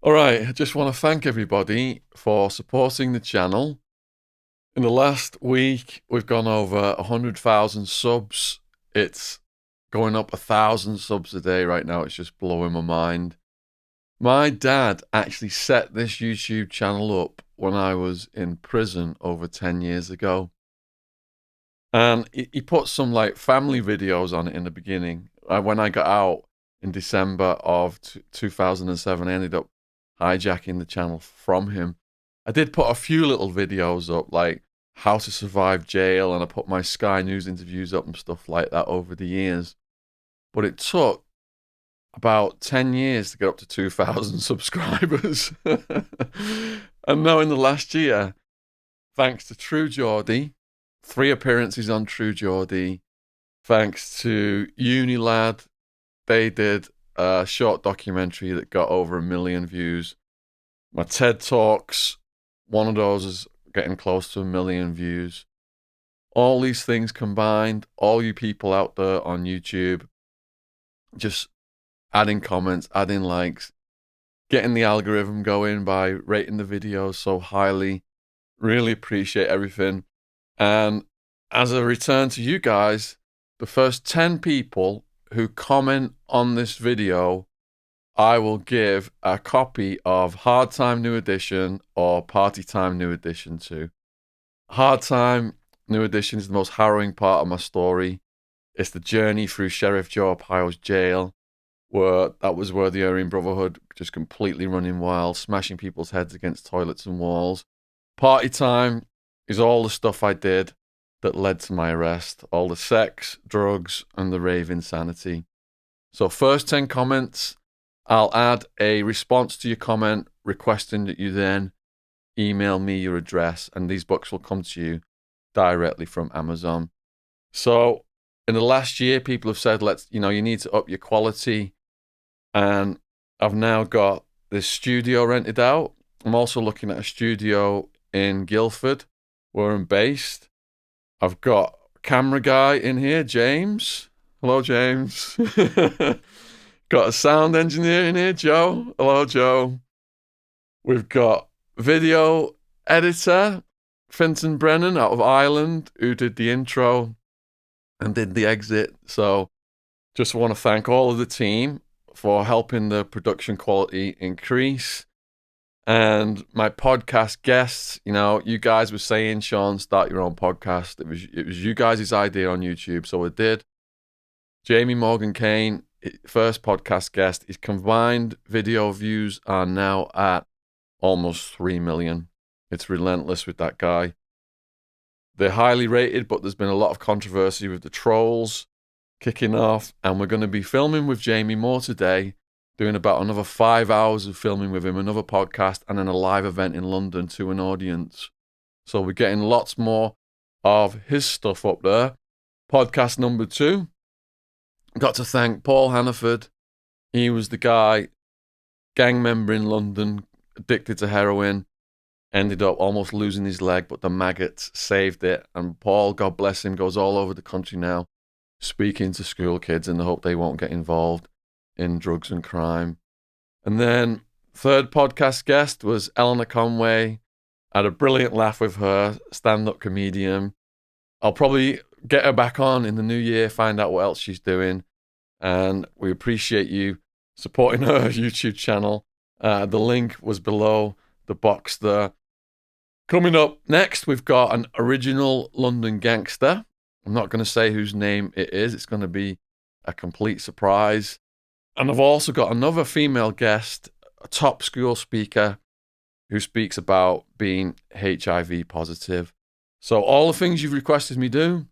All right, I just want to thank everybody for supporting the channel. In the last week, we've gone over 100,000 subs. It's going up 1,000 subs a day right now. It's just blowing my mind. My dad actually set this YouTube channel up when I was in prison over 10 years ago. And he put some like family videos on it in the beginning. When I got out in December of 2007, I ended up hijacking the channel from him. I did put a few little videos up, like how to survive jail, and I put my Sky News interviews up and stuff like that over the years. But it took about 10 years to get up to 2,000 subscribers. And now in the last year, thanks to True Geordie, 3 appearances on True Geordie, thanks to Unilad, they did a short documentary that got over 1 million views. My TED Talks, one of those is getting close to 1 million views. All these things combined, all you people out there on YouTube, just adding comments, adding likes, getting the algorithm going by rating the videos so highly. Really appreciate everything. And as a return to you guys, the first 10 people who comment on this video, I will give a copy of Hard Time New Edition or Party Time New Edition to. Hard Time New Edition is the most harrowing part of my story. It's the journey through Sheriff Joe Arpaio's jail, where that was where the Aryan Brotherhood just completely running wild, smashing people's heads against toilets and walls. Party Time is all the stuff I did that led to my arrest, all the sex, drugs, and the rave insanity. So first 10 comments, I'll add a response to your comment requesting that you then email me your address, and these books will come to you directly from Amazon. So in the last year, people have said, you need to up your quality. And I've now got this studio rented out. I'm also looking at a studio in Guildford, where I'm based. I've got a camera guy in here, James. Hello, James. Got a sound engineer in here, Joe. Hello, Joe. We've got video editor, Finton Brennan out of Ireland, who did the intro and did the exit. So just want to thank all of the team for helping the production quality increase. And my podcast guests, you guys were saying, Shaun, start your own podcast. It was you guys' idea on YouTube, so it did. Jamie Morgan Kane, first podcast guest. His combined video views are now at almost 3 million. It's relentless with that guy. They're highly rated, but there's been a lot of controversy with the trolls kicking off, and we're going to be filming with Jamie more today, doing about another 5 hours of filming with him, another podcast, and then a live event in London to an audience. So we're getting lots more of his stuff up there. Podcast number 2. Got to thank Paul Hannaford. He was the guy, gang member in London, addicted to heroin, ended up almost losing his leg, but the maggots saved it. And Paul, God bless him, goes all over the country now, speaking to school kids in the hope they won't get involved in drugs and crime. And then third podcast guest was Eleanor Conway. I had a brilliant laugh with her, stand-up comedian. I'll probably get her back on in the new year, find out what else she's doing. And we appreciate you supporting her YouTube channel. The link was below the box there. Coming up next, we've got an original London gangster. I'm not going to say whose name it is. It's going to be a complete surprise. And I've also got another female guest, a top school speaker, who speaks about being HIV positive. So all the things you've requested me do.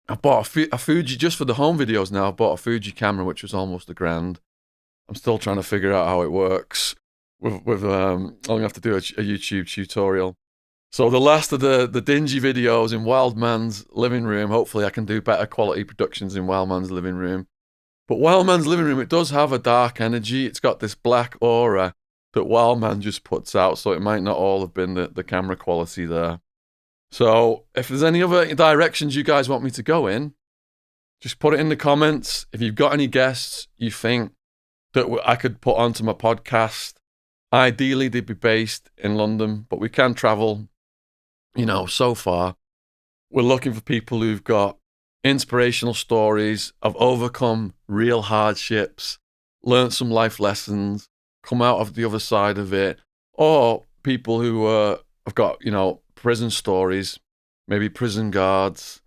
I've bought a Fuji, just for the home videos now, I've bought a Fuji camera, which was almost $1,000. I'm still trying to figure out how it works. I'm going to have to do a YouTube tutorial. So the last of the dingy videos in Wildman's living room. Hopefully I can do better quality productions in Wildman's living room. But Wildman's living room, it does have a dark energy. It's got this black aura that Wildman just puts out, so it might not all have been the camera quality there. So if there's any other directions you guys want me to go in, just put it in the comments. If you've got any guests you think that I could put onto my podcast, Ideally, they'd be based in London, but we can travel, so far. We're looking for people who've got inspirational stories, have overcome real hardships, learned some life lessons, come out of the other side of it, or people who have got, prison stories, maybe prison guards,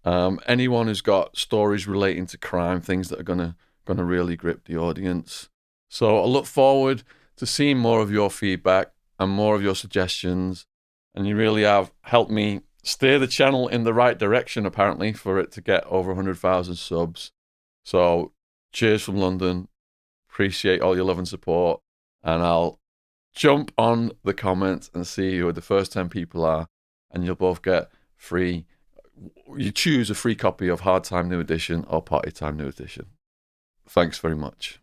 anyone who's got stories relating to crime, things that are gonna really grip the audience. So I look forward to seeing more of your feedback and more of your suggestions. And you really have helped me steer the channel in the right direction, apparently, for it to get over 100,000 subs. So cheers from London. Appreciate all your love and support. And I'll jump on the comments and see who the first 10 people are. And you'll both get free. You choose a free copy of Hard Time New Edition or Party Time New Edition. Thanks very much.